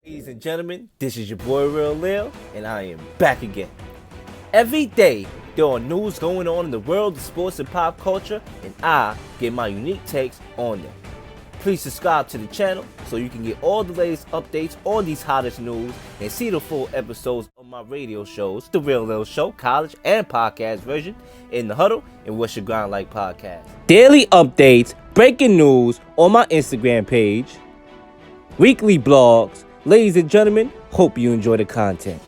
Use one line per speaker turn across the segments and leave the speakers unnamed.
Ladies and gentlemen, this is your boy Real Leel, and I am back again. Every day, there are news going on in the world of sports and pop culture, and I get my unique takes on them. Please subscribe to the channel so you can get all the latest updates on these hottest news and see the full episodes of my radio shows, The Real Leel Show, college and podcast version, In the Huddle, and What's Your Grind Like podcast. Daily updates, breaking news on my Instagram page, weekly blogs. Ladies and gentlemen, hope you enjoy the content.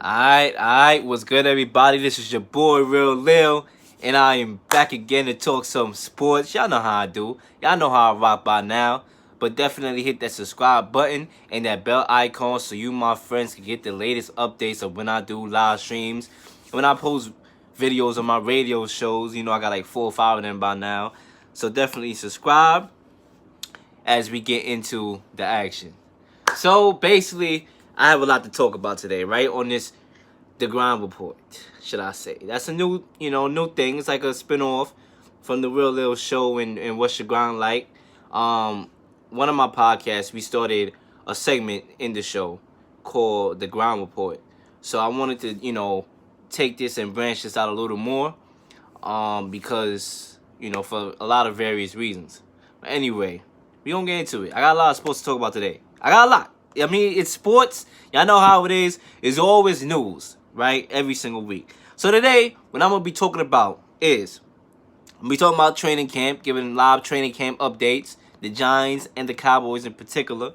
Alright, what's good everybody? This is your boy Real Leel, and I am back again to talk some sports. Y'all know how I do. Y'all know how I rock by now. But definitely hit that subscribe button and that bell icon so you, my friends, can get the latest updates of when I do live streams. When I post videos on my radio shows, you know I got like 4 or 5 of them by now. So definitely subscribe as we get into the action. So basically, I have a lot to talk about today, right? On this The Grind Report, should I say. That's a new thing. It's like a spinoff from the Real Leel Show and What's Your Grind Like. One of my podcasts, we started a segment in the show called The Grind Report. So I wanted to, take this and branch this out a little more because, for a lot of various reasons. But anyway, we gonna get into it. I got a lot of sports to talk about today. I got a lot. I mean, it's sports. Y'all know how it is. It's always news, right? Every single week. So today, what I'm going to be talking about is, I'm going to be talking about training camp, giving live training camp updates, the Giants and the Cowboys in particular.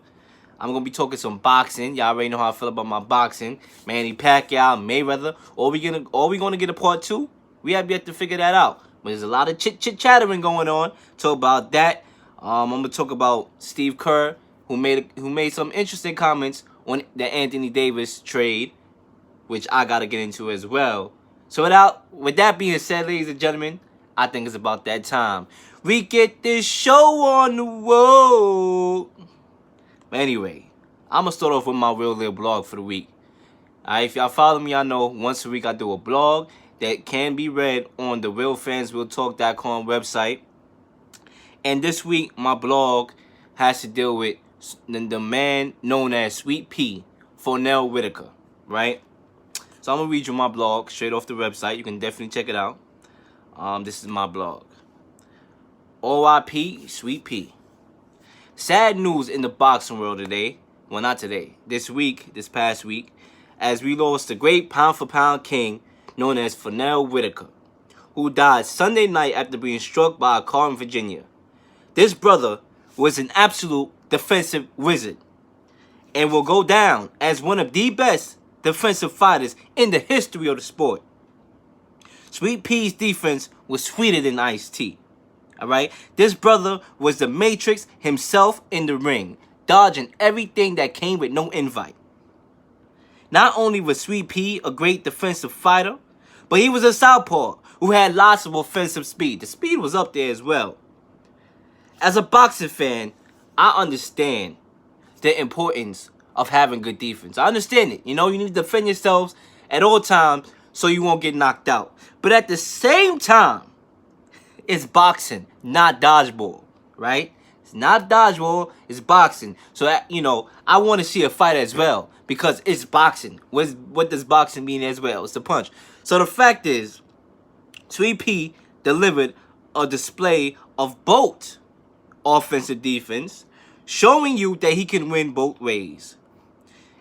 I'm going to be talking some boxing. Y'all already know how I feel about my boxing. Manny Pacquiao Mayweather. Are we going to get a part 2? We have yet to figure that out. But there's a lot of chit-chattering going on. Talk about that. I'm going to talk about Steve Kerr, who made some interesting comments on the Anthony Davis trade, which I got to get into as well. So with that being said, ladies and gentlemen, I think it's about that time we get this show on the road. But anyway, I'm going to start off with my Real Leel blog for the week. Alright, if y'all follow me, I know once a week I do a blog that can be read on the RealFansWillTalk.com website. And this week, my blog has to deal with the man known as Sweet Pea, Pernell Whitaker, right? So I'm going to read you my blog straight off the website. You can definitely check it out. This is my blog. R.i.p. Sweet Pea. Sad news in the boxing world today. Well, not today. This past week, as we lost the great pound-for-pound king known as Pernell Whitaker, who died Sunday night after being struck by a car in Virginia. This brother was an absolute defensive wizard and will go down as one of the best defensive fighters in the history of the sport. Sweet Pea's defense was sweeter than iced tea. Alright? This brother was the Matrix himself in the ring, dodging everything that came with no invite. Not only was Sweet Pea a great defensive fighter, but he was a southpaw who had lots of offensive speed. The speed was up there as well. As a boxing fan, I understand the importance of having good defense. I understand it. You need to defend yourselves at all times so you won't get knocked out. But at the same time, it's boxing, not dodgeball, right? It's not dodgeball, it's boxing. So, I want to see a fight as well because it's boxing. What does boxing mean as well? It's the punch. So the fact is, Sweet Pea delivered a display of both offensive defense, showing you that he can win both ways.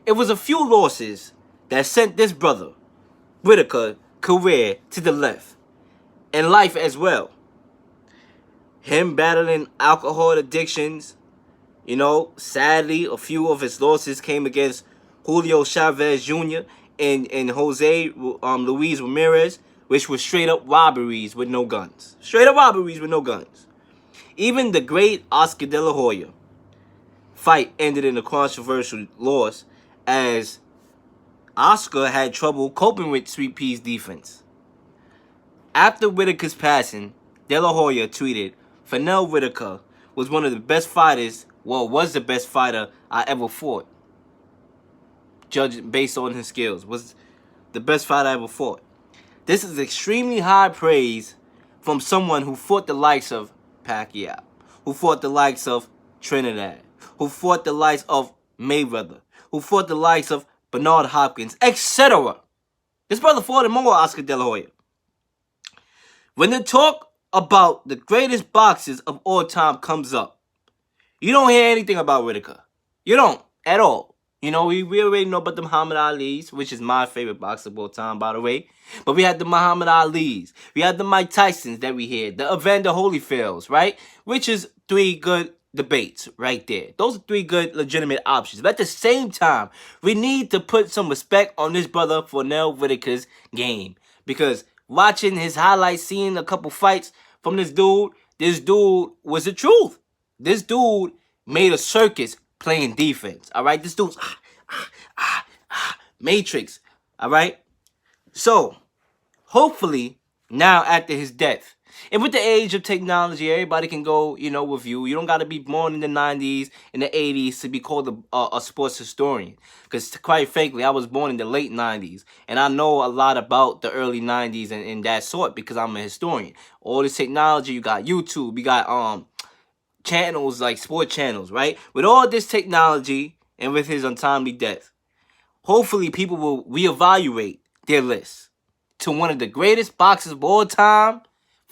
It was a few losses that sent this brother, Whitaker, career to the left, and life as well. Him battling alcohol addictions, sadly, a few of his losses came against Julio Chavez Jr. and Jose Luis Ramirez, which were straight up robberies with no guns. Straight up robberies with no guns. Even the great Oscar De La Hoya fight ended in a controversial loss as Oscar had trouble coping with Sweet Pea's defense. After Whitaker's passing, De La Hoya tweeted, "Pernell Whitaker was one of the best fighters, was the best fighter I ever fought." judged based on his skills. Was the best fight I ever fought. This is extremely high praise from someone who fought the likes of Pacquiao, who fought the likes of Trinidad, who fought the likes of Mayweather, who fought the likes of Bernard Hopkins, etc. This brother fought him over Oscar De La Hoya. When the talk about the greatest boxers of all time comes up, you don't hear anything about Whitaker. You don't, at all. You know, we already know about the Muhammad Ali's, which is my favorite boxer of all time, by the way. But we had the Muhammad Ali's. We had the Mike Tysons that we hear. The Evander Holyfields, right? Which is 3 good debates right there. Those are 3 good legitimate options. But at the same time, we need to put some respect on this brother Pernell Whitaker's game. Because watching his highlights, seeing a couple fights from this dude was the truth. This dude made a circus playing defense, all right? This dude's Matrix, all right? So, hopefully, now after his death, and with the age of technology, everybody can go, you know, review. You don't got to be born in the 90s, in the 80s to be called a sports historian. Because, quite frankly, I was born in the late 90s, and I know a lot about the early 90s and that sort because I'm a historian. All this technology, you got YouTube, you got channels like sport channels, right? With all this technology and with his untimely death, hopefully people will reevaluate their list to one of the greatest boxers of all time,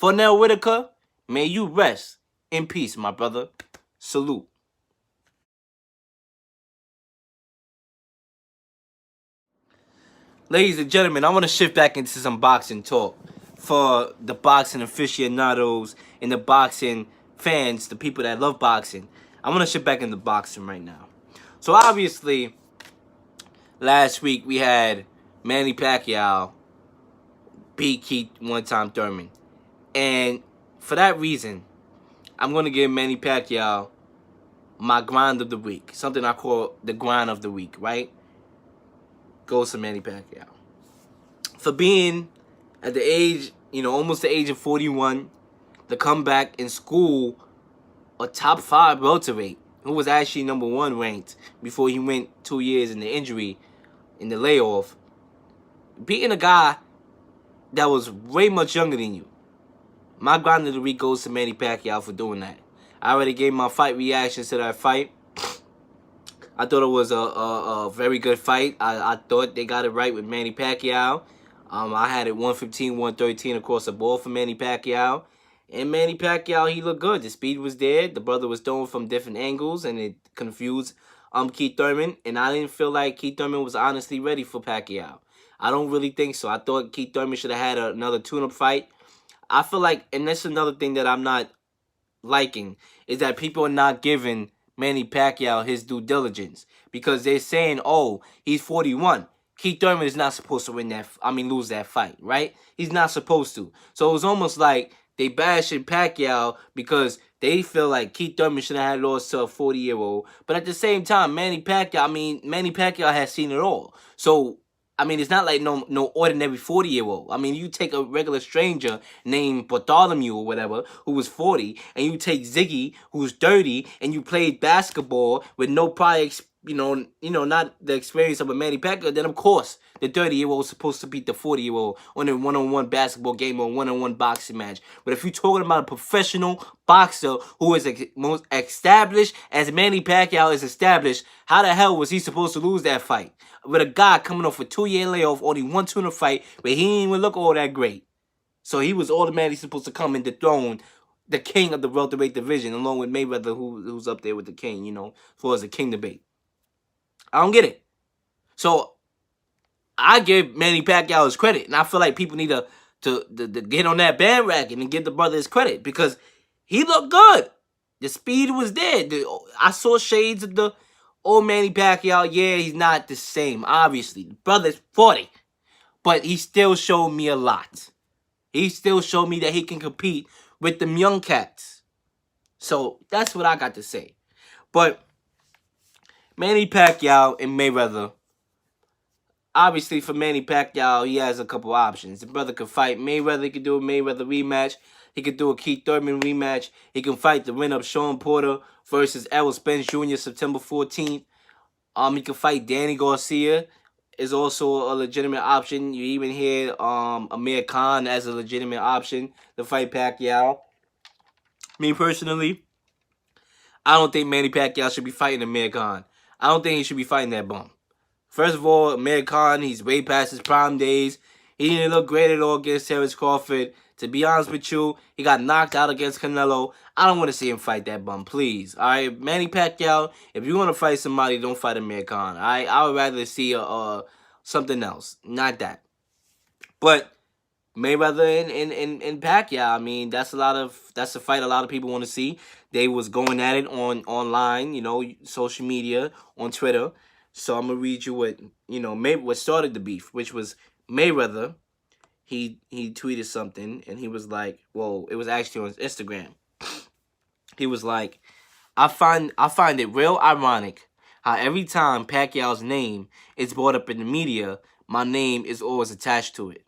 Pernell Whitaker. May you rest in peace, my brother. Salute. Ladies and gentlemen, I want to shift back into some boxing talk for the boxing aficionados and the boxing fans, the people that love boxing. I want to shift back into boxing right now. So obviously, last week we had Manny Pacquiao beat Keith one-time Thurman. And for that reason, I'm going to give Manny Pacquiao my grind of the week. Something I call the grind of the week, right? Goes to Manny Pacquiao. For being at the age, you know, almost the age of 41, to come back in school a top 5 welterweight who was actually number 1 ranked before he went 2 years in the injury, in the layoff. Beating a guy that was way much younger than you. My grind of the week goes to Manny Pacquiao for doing that. I already gave my fight reactions to that fight. I thought it was a very good fight. I thought they got it right with Manny Pacquiao. I had it 115-113 across the board for Manny Pacquiao. And Manny Pacquiao, he looked good. The speed was there. The brother was throwing from different angles, and it confused Keith Thurman. And I didn't feel like Keith Thurman was honestly ready for Pacquiao. I don't really think so. I thought Keith Thurman should have had another tune-up fight. I feel like, and that's another thing that I'm not liking, is that people are not giving Manny Pacquiao his due diligence. Because they're saying, oh, he's 41. Keith Thurman is not supposed to lose that fight, right? He's not supposed to. So it was almost like they bashing Pacquiao because they feel like Keith Thurman should have lost to a 40-year-old. But at the same time, Manny Pacquiao has seen it all. So, it's not like no ordinary 40-year-old. You take a regular stranger named Bartholomew or whatever, who was 40, and you take Ziggy, who's 30, and you played basketball with no prior not the experience of a Manny Pacquiao, then of course the 30-year-old is supposed to beat the 40-year-old on a one-on-one basketball game or one-on-one boxing match. But if you're talking about a professional boxer who is most established as Manny Pacquiao is established, how the hell was he supposed to lose that fight? With a guy coming off a 2-year layoff, only one tuna fight, where he didn't even look all that great. So he was automatically supposed to come and dethrone the king of the welterweight division, along with Mayweather, who's up there with the king, as far as the king debate. I don't get it. So I give Manny Pacquiao his credit, and I feel like people need to get on that bandwagon and give the brother his credit because he looked good. The speed was there. I saw shades of the old Manny Pacquiao. Yeah, he's not the same, obviously. The brother's 40, but he still showed me a lot. He still showed me that he can compete with them young cats. So that's what I got to say. But Manny Pacquiao and Mayweather. Obviously, for Manny Pacquiao, he has a couple options. The brother could fight Mayweather. He could do a Mayweather rematch. He could do a Keith Thurman rematch. He can fight the winner of Sean Porter versus Errol Spence Jr. September 14th. He could fight Danny Garcia. Is also a legitimate option. You even hear Amir Khan as a legitimate option to fight Pacquiao. Me personally, I don't think Manny Pacquiao should be fighting Amir Khan. I don't think he should be fighting that bum. First of all, Amir Khan, he's way past his prime days. He didn't look great at all against Terrence Crawford. To be honest with you, he got knocked out against Canelo. I don't want to see him fight that bum, please. All right, Manny Pacquiao, if you want to fight somebody, don't fight Amir Khan. All right, I would rather see something else, not that. But Mayweather and Pacquiao, I mean, that's a fight a lot of people want to see. They was going at it online, you know, social media, on Twitter. So I'm gonna read you what what started the beef, which was Mayweather. He tweeted something and he was like, well, it was actually on his Instagram. He was like, I find it real ironic how every time Pacquiao's name is brought up in the media, my name is always attached to it.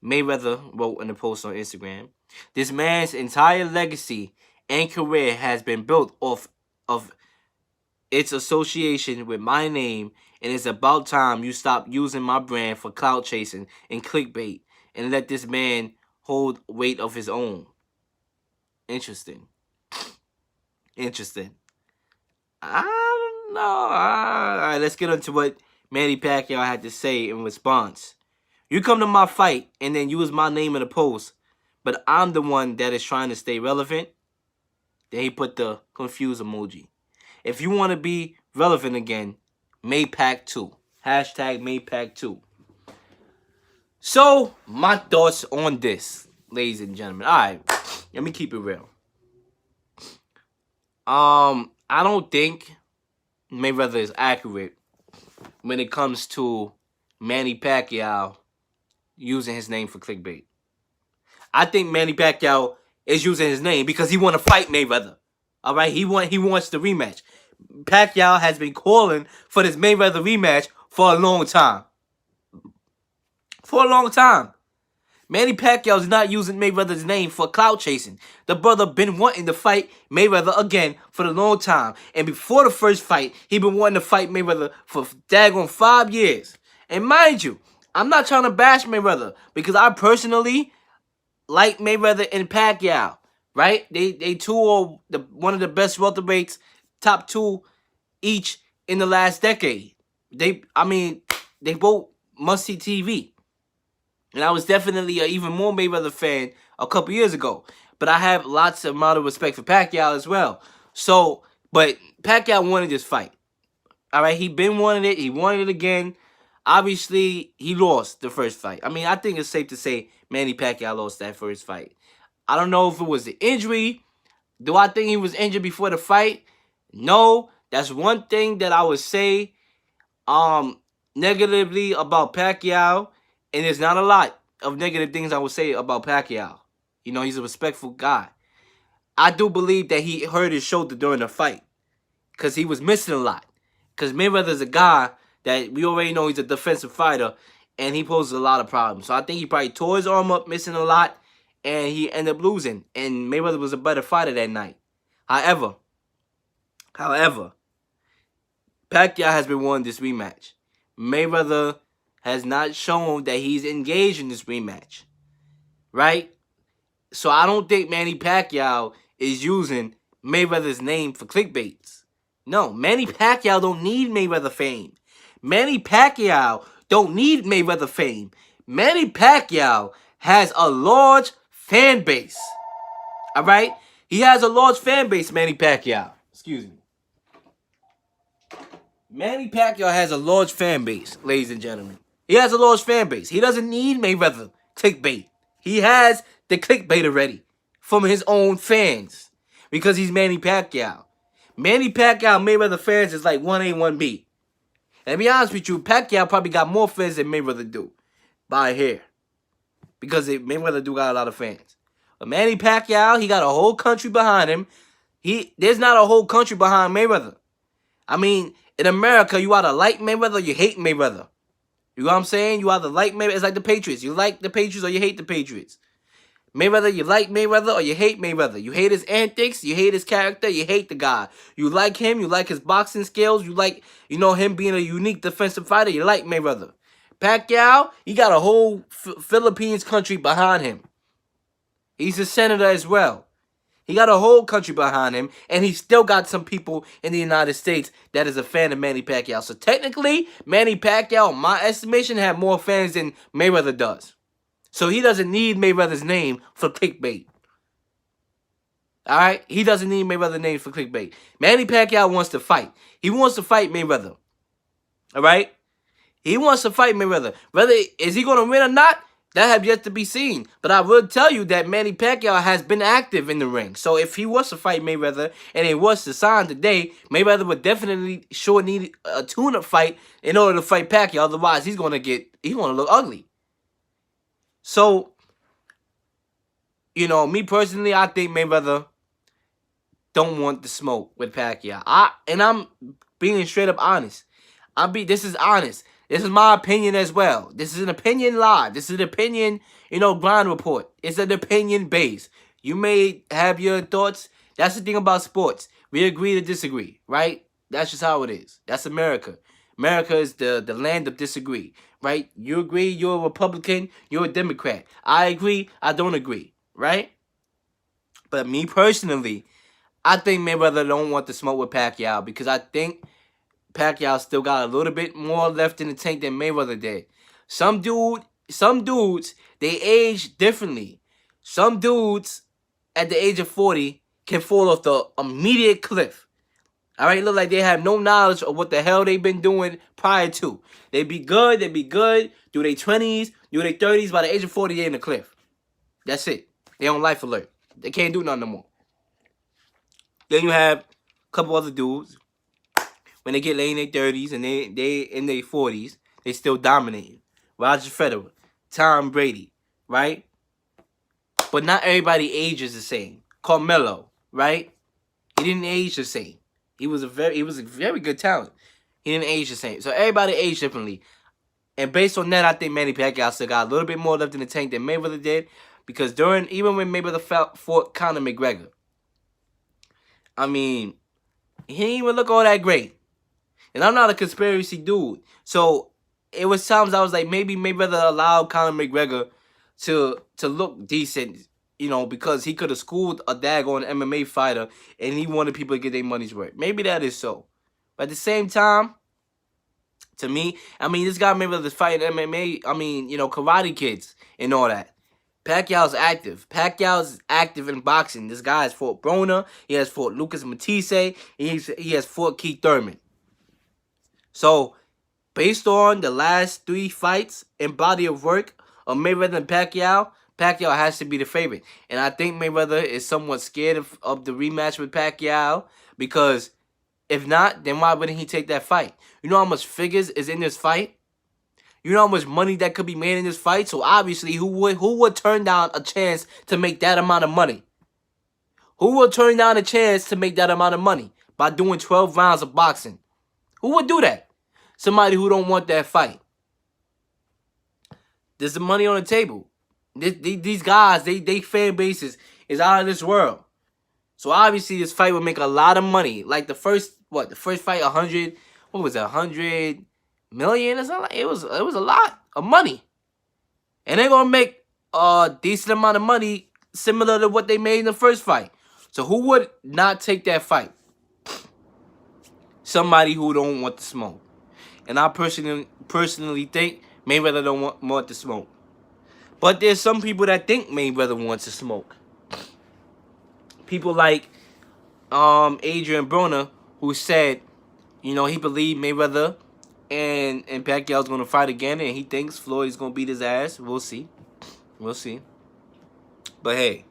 Mayweather wrote in a post on Instagram, this man's entire legacy and career has been built off of its association with my name, and it's about time you stop using my brand for clout chasing and clickbait and let this man hold weight of his own. Interesting. Interesting. I don't know. All right, let's get into what Manny Pacquiao had to say in response. You come to my fight and then use my name in a post, but I'm the one that is trying to stay relevant. Then he put the confused emoji. If you want to be relevant again, Maypac2. Hashtag Maypac2. So, my thoughts on this, ladies and gentlemen. Alright, let me keep it real. I don't think Mayweather is accurate when it comes to Manny Pacquiao using his name for clickbait. I think Manny Pacquiao is using his name because he want to fight Mayweather. All right, he wants the rematch. Pacquiao has been calling for this Mayweather rematch for a long time. For a long time. Manny Pacquiao is not using Mayweather's name for clout chasing. The brother been wanting to fight Mayweather again for a long time. And before the first fight, he been wanting to fight Mayweather for daggone 5 years. And mind you, I'm not trying to bash Mayweather because I personally like Mayweather and Pacquiao, right? They two are one of the best welterweights, top two each in the last decade. They both must-see TV. And I was definitely an even more Mayweather fan a couple years ago. But I have lots of amount of respect for Pacquiao as well. So, but Pacquiao wanted this fight. All right, he been wanting it. He wanted it again. Obviously, he lost the first fight. I mean, I think it's safe to say Manny Pacquiao lost that first fight. I don't know if it was the injury. Do I think he was injured before the fight? No. That's one thing that I would say negatively about Pacquiao. And there's not a lot of negative things I would say about Pacquiao. You know, he's a respectful guy. I do believe that he hurt his shoulder during the fight because he was missing a lot. Because Mayweather's a guy that we already know he's a defensive fighter, and he poses a lot of problems. So I think he probably tore his arm up, missing a lot, and he ended up losing. And Mayweather was a better fighter that night. However, Pacquiao has been wanting this rematch. Mayweather has not shown that he's engaged in this rematch. Right? So I don't think Manny Pacquiao is using Mayweather's name for clickbaits. No, Manny Pacquiao don't need Mayweather fame. Manny Pacquiao don't need Mayweather fame. Manny Pacquiao has a large fan base. All right? He has a large fan base, Manny Pacquiao. Excuse me. Manny Pacquiao has a large fan base, ladies and gentlemen. He has a large fan base. He doesn't need Mayweather clickbait. He has the clickbait already from his own fans because he's Manny Pacquiao. Manny Pacquiao Mayweather fans is like 1A, 1B. And to be honest with you, Pacquiao probably got more fans than Mayweather do by a hair because Mayweather do got a lot of fans. But Manny Pacquiao, he got a whole country behind him. There's not a whole country behind Mayweather. I mean, in America, you either like Mayweather or you hate Mayweather. You know what I'm saying? You either like Mayweather. It's like the Patriots. You like the Patriots or you hate the Patriots. Mayweather, you like Mayweather or you hate Mayweather. You hate his antics, you hate his character, you hate the guy. You like him, you like his boxing skills, you like, him being a unique defensive fighter, you like Mayweather. Pacquiao, he got a whole Philippines country behind him. He's a senator as well. He got a whole country behind him, and he still got some people in the United States that is a fan of Manny Pacquiao. So technically, Manny Pacquiao, in my estimation, have more fans than Mayweather does. So he doesn't need Mayweather's name for clickbait. Alright? He doesn't need Mayweather's name for clickbait. Manny Pacquiao wants to fight. He wants to fight Mayweather. Alright? He wants to fight Mayweather. Whether is he going to win or not, that have yet to be seen. But I will tell you that Manny Pacquiao has been active in the ring. So if he was to fight Mayweather and it was to sign today, Mayweather would definitely sure need a tune-up fight in order to fight Pacquiao. Otherwise, he's going to look ugly. So, me personally, I think Mayweather don't want the smoke with Pacquiao. I'm being straight up honest. This is honest. This is my opinion as well. This is an opinion live. This is an opinion, grind report. It's an opinion base. You may have your thoughts. That's the thing about sports. We agree to disagree, right? That's just how it is. That's America. America is the land of disagree, right? You agree, you're a Republican, you're a Democrat. I agree, I don't agree, right? But me personally, I think Mayweather don't want to smoke with Pacquiao because I think Pacquiao still got a little bit more left in the tank than Mayweather did. Some dudes, they age differently. Some dudes at the age of 40 can fall off the immediate cliff. All right, look like they have no knowledge of what the hell they've been doing prior to. They be good, do their 20s, do their 30s. By the age of 40, they're in the cliff. That's it. They on life alert. They can't do nothing no more. Then you have a couple other dudes. When they get late in their 30s and they in their 40s, they still dominating. Roger Federer, Tom Brady, right? But not everybody ages the same. Carmelo, right? He didn't age the same. He was a very good talent. He didn't age the same. So everybody aged differently. And based on that, I think Manny Pacquiao still got a little bit more left in the tank than Mayweather did. Because even when Mayweather fought Conor McGregor, I mean, he didn't even look all that great. And I'm not a conspiracy dude. So it was times I was like, maybe Mayweather allowed Conor McGregor to look decent, because he could have schooled a daggone MMA fighter and he wanted people to get their money's worth. Maybe that is so. But at the same time, to me, this guy Mayweather's fighting MMA, karate kids and all that. Pacquiao's active. Pacquiao's active in boxing. This guy has fought Broner. He has fought Lucas Matisse. He has fought Keith Thurman. So, based on the last 3 fights and body of work of Mayweather and Pacquiao, Pacquiao has to be the favorite. And I think Mayweather is somewhat scared of the rematch with Pacquiao because if not, then why wouldn't he take that fight? You know how much figures is in this fight? You know how much money that could be made in this fight? So obviously, who would turn down a chance to make that amount of money? Who would turn down a chance to make that amount of money by doing 12 rounds of boxing? Who would do that? Somebody who don't want that fight. There's the money on the table. These guys, they fan bases is out of this world. So obviously this fight would make a lot of money. Like the first fight, 100, what was it, 100 million or something? It was a lot of money. And they're gonna make a decent amount of money similar to what they made in the first fight. So who would not take that fight? Somebody who don't want the smoke. And I personally think Mayweather don't want the smoke. But there's some people that think Mayweather wants to smoke. People like Adrian Broner, who said, he believed Mayweather and Pacquiao's going to fight again, and he thinks Floyd is going to beat his ass. We'll see. We'll see. But hey,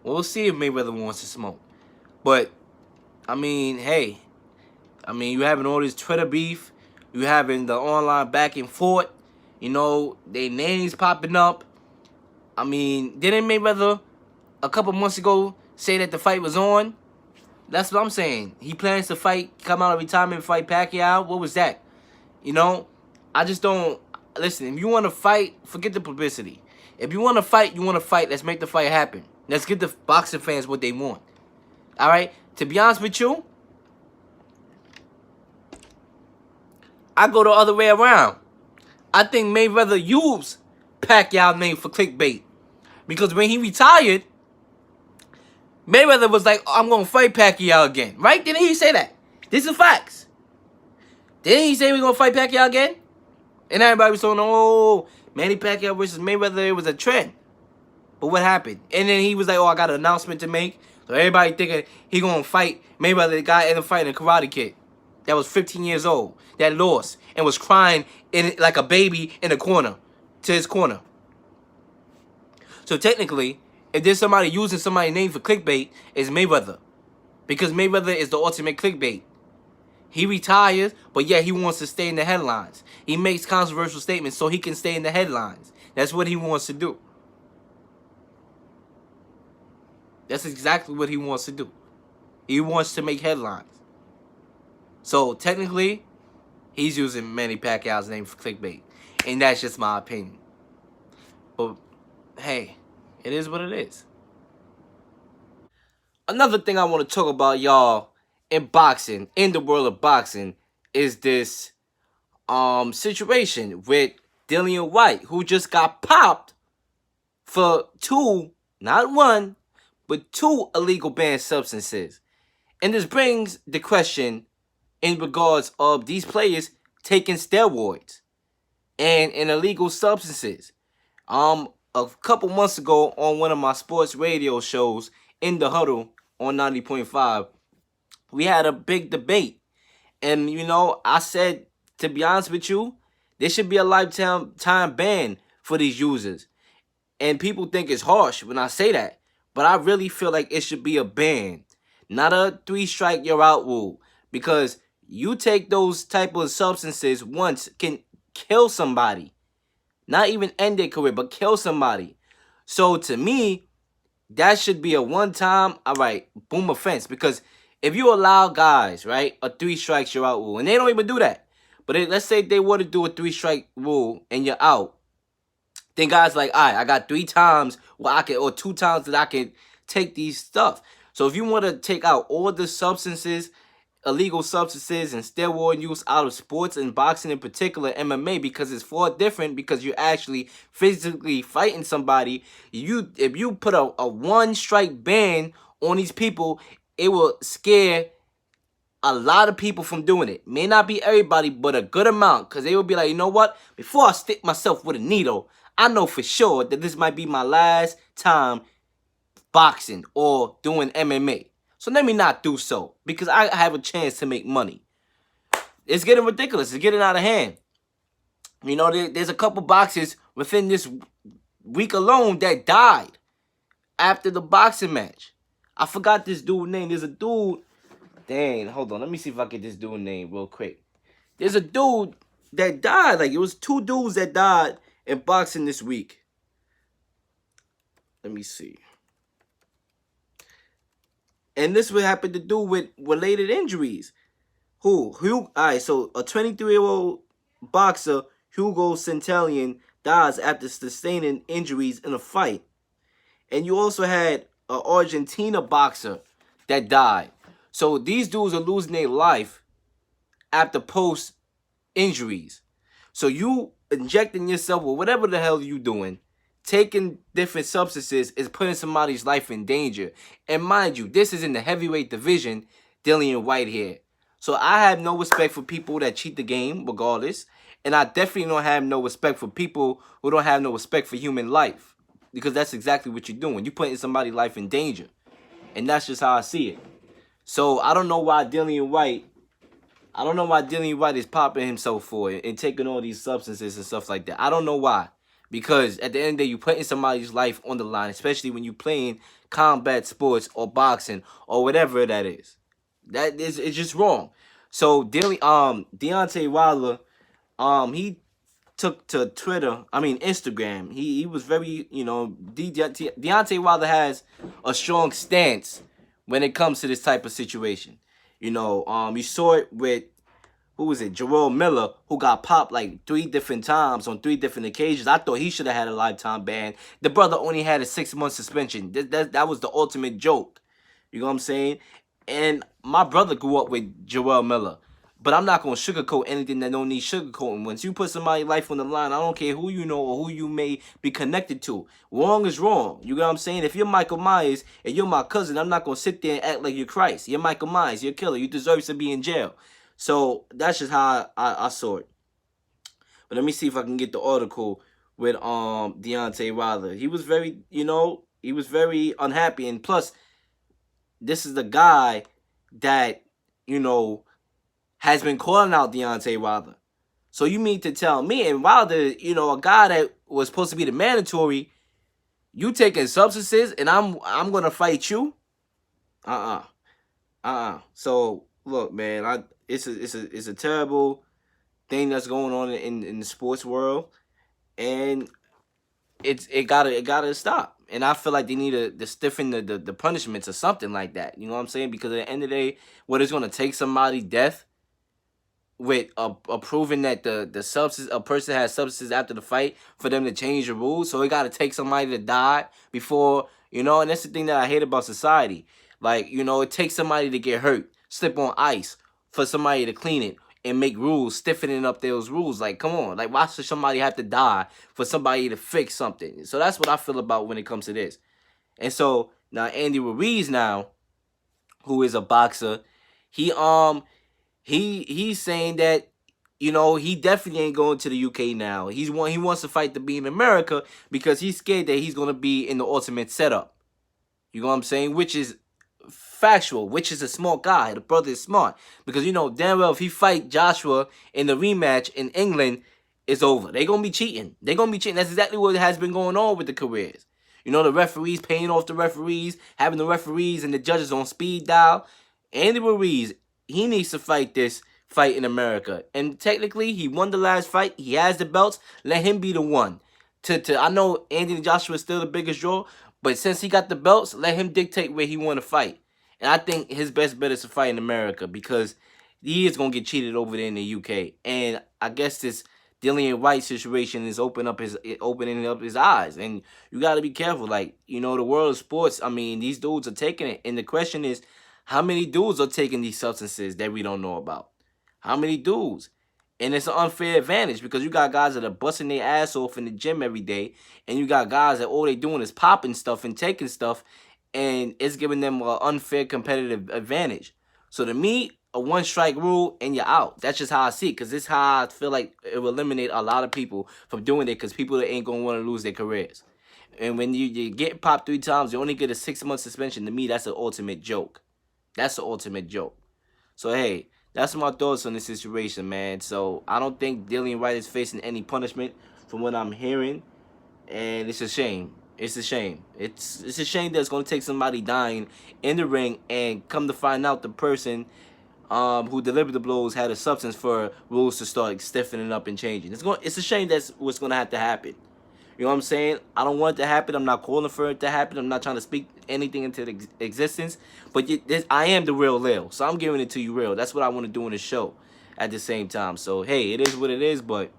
we'll see if Mayweather wants to smoke. But, hey, you having all this Twitter beef. You having the online back and forth. Their names popping up. Didn't Mayweather a couple months ago say that the fight was on? That's what I'm saying. He plans to come out of retirement and fight Pacquiao. What was that? I just don't. listen, if you want to fight, forget the publicity. If you want to fight, you want to fight. Let's make the fight happen. Let's give the boxing fans what they want. All right? To be honest with you, I go the other way around. I think Mayweather used Pacquiao's name for clickbait. Because when he retired, Mayweather was like, I'm going to fight Pacquiao again. Right? Didn't he say that? These are facts. Didn't he say we're going to fight Pacquiao again? And everybody was saying, oh, Manny Pacquiao versus Mayweather, it was a trend. But what happened? And then he was like, oh, I got an announcement to make. So everybody thinking he going to fight Mayweather. The guy ended up fighting a Karate Kid that was 15 years old, that lost, and was crying like a baby in the corner, to his corner. So technically, if there's somebody using somebody's name for clickbait, it's Mayweather. Because Mayweather is the ultimate clickbait. He retires, but yet he wants to stay in the headlines. He makes controversial statements so he can stay in the headlines. That's what he wants to do. That's exactly what he wants to do. He wants to make headlines. So technically, he's using Manny Pacquiao's name for clickbait. And that's just my opinion. But hey, it is what it is. Another thing I want to talk about, y'all, in boxing, in the world of boxing, is this situation with Dillian Whyte, who just got popped for 2, not 1, but 2 illegal banned substances. And this brings the question in regards of these players taking steroids and illegal substances. A couple months ago on one of my sports radio shows, In the Huddle on 90.5, we had a big debate. And, you know, I said, to be honest with you, there should be a lifetime ban for these users. And people think it's harsh when I say that. But I really feel like it should be a ban. Not a 3-strike, you're out rule. Because you take those type of substances once can kill somebody. Not even end their career, but kill somebody. So to me, that should be a one-time, all right, boom offense. Because if you allow guys, right, a 3-strikes, you're out rule, and they don't even do that. But let's say they were to do a 3-strike rule and you're out. Then guys like, all right, I got 3 times where I can, or 2 times that I can take these stuff. So if you want to take out all the substances, illegal substances and steroid use out of sports and boxing in particular, MMA, because it's far different, because you're actually physically fighting somebody. If you put a 1-strike ban on these people, it will scare a lot of people from doing it. May not be everybody, but a good amount, because they will be like, you know what? Before I stick myself with a needle, I know for sure that this might be my last time boxing or doing MMA. So let me not do so, because I have a chance to make money. It's getting ridiculous. It's getting out of hand. You know, there's a couple boxers within this week alone that died after the boxing match. I forgot this dude's name. There's a dude. Dang, hold on. Let me see if I get this dude's name real quick. There's a dude that died. Like, it was 2 dudes that died in boxing this week. Let me see. And this would happen to do with related injuries. All right, so a 23-year-old boxer, Hugo Centellion, dies after sustaining injuries in a fight. And you also had an Argentina boxer that died. So these dudes are losing their life after post-injuries. So you injecting yourself with whatever the hell you doing, taking different substances, is putting somebody's life in danger. And mind you, this is in the heavyweight division, Dillian Whyte here. So I have no respect for people that cheat the game, regardless. And I definitely don't have no respect for people who don't have no respect for human life. Because that's exactly what you're doing. You're putting somebody's life in danger. And that's just how I see it. So I don't know why Dillian Whyte is popping himself for it and taking all these substances and stuff like that. I don't know why. Because at the end of the day, you're putting somebody's life on the line, especially when you're playing combat sports or boxing or whatever that is. It's just wrong. So Deontay Wilder, he took to Instagram. He was very, Deontay Wilder has a strong stance when it comes to this type of situation. You saw it with, who was it? Jarrell Miller, who got popped like 3 different times on 3 different occasions. I thought he should have had a lifetime ban. The brother only had a 6-month suspension. That was the ultimate joke. You know what I'm saying? And my brother grew up with Jarrell Miller. But I'm not going to sugarcoat anything that don't need sugarcoating. Once you put somebody's life on the line, I don't care who you know or who you may be connected to. Wrong is wrong. You know what I'm saying? If you're Michael Myers and you're my cousin, I'm not going to sit there and act like you're Christ. You're Michael Myers. You're a killer. You deserve to be in jail. So that's just how I saw it. But let me see if I can get the article with Deontay Wilder. He was very, he was very unhappy. And plus, this is the guy that, has been calling out Deontay Wilder. So you mean to tell me, and Wilder, a guy that was supposed to be the mandatory, you taking substances and I'm gonna fight you? So look, man, it's a terrible thing that's going on in the sports world, and it gotta stop. And I feel like they need to stiffen the punishments or something like that. You know what I'm saying? Because at the end of the day, what it's gonna take somebody's death with proving that the substance a person has substances after the fight for them to change the rules. So it got to take somebody to die before, and that's the thing that I hate about society. Like, it takes somebody to get hurt, slip on ice for somebody to clean it and make rules, stiffening up those rules. Like, come on. Like, why should somebody have to die for somebody to fix something? So that's what I feel about when it comes to this. And so now Andy Ruiz now, who is a boxer, he's saying that, he definitely ain't going to the UK now. He wants to fight to be in America because he's scared that he's going to be in the ultimate setup. You know what I'm saying? Which is factual, which is a smart guy. The brother is smart. Because, damn well, if he fight Joshua in the rematch in England, it's over. They're going to be cheating. They're going to be cheating. That's exactly what has been going on with the careers. The referees paying off the referees, having the referees and the judges on speed dial. Andy Ruiz, he needs to fight this fight in America. And technically, he won the last fight. He has the belts. Let him be the one. I know Anthony Joshua is still the biggest draw, but since he got the belts, let him dictate where he want to fight. And I think his best bet is to fight in America because he is going to get cheated over there in the UK. And I guess this Dillian Whyte situation is opening up his eyes. And you got to be careful. Like, the world of sports, I mean, these dudes are taking it. And the question is, how many dudes are taking these substances that we don't know about? How many dudes? And it's an unfair advantage because you got guys that are busting their ass off in the gym every day, and you got guys that all they doing is popping stuff and taking stuff, and it's giving them an unfair competitive advantage. So to me, a one-strike rule and you're out. That's just how I see it, because this is how I feel like it will eliminate a lot of people from doing it, because people that ain't going to want to lose their careers. And when you get popped 3 times, you only get a 6-month suspension. To me, that's an ultimate joke. That's the ultimate joke. So, hey, that's my thoughts on this situation, man. So, I don't think Dillian Whyte is facing any punishment from what I'm hearing. And it's a shame. It's a shame. It's a shame that it's going to take somebody dying in the ring, and come to find out the person who delivered the blows had a substance for rules to start stiffening up and changing. It's a shame that's what's going to have to happen. You know what I'm saying? I don't want it to happen. I'm not calling for it to happen. I'm not trying to speak anything into existence. But I am the real Leel. So I'm giving it to you real. That's what I want to do in the show at the same time. So, hey, it is what it is. But